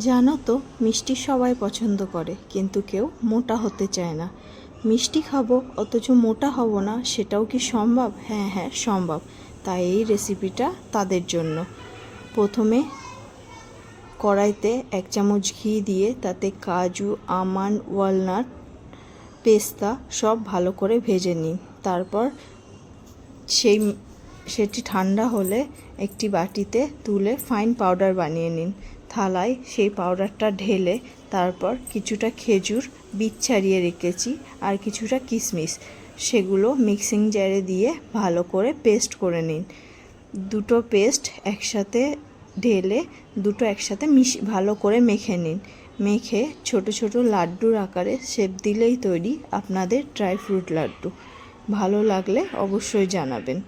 জানো তো, মিষ্টি সবাই পছন্দ করে, কিন্তু কেউ মোটা হতে চায় না। মিষ্টি খাবো অথচ মোটা হব না, সেটাও কি সম্ভব? হ্যাঁ হ্যাঁ, সম্ভব। তাই এই রেসিপিটা তাদের জন্য। প্রথমে কড়াইতে 1 চামচ ঘি দিয়ে তাতে কাজু, আমন্ড, ওয়ালনাট, পেস্তা সব ভালো করে ভেজে নিন। তারপর সেটি ঠান্ডা হলে একটি বাটিতে তুলে ফাইন পাউডার বানিয়ে নিন। থালায় সেই পাউডারটা ঢেলে তারপর কিছুটা খেজুর বীজ ছাড়িয়ে রেখেছি আর কিছুটা কিশমিশ, সেগুলো মিক্সিং জারে দিয়ে ভালো করে পেস্ট করে নিন। দুটো পেস্ট একসাথে ঢেলে দুটো একসাথে ভালো করে মেখে নিন। মেখে ছোট ছোট লাড্ডুর আকারে শেপ দিলেই তৈরি আপনাদের ড্রাই ফ্রুট লাড্ডু। ভালো লাগলে অবশ্যই জানাবেন।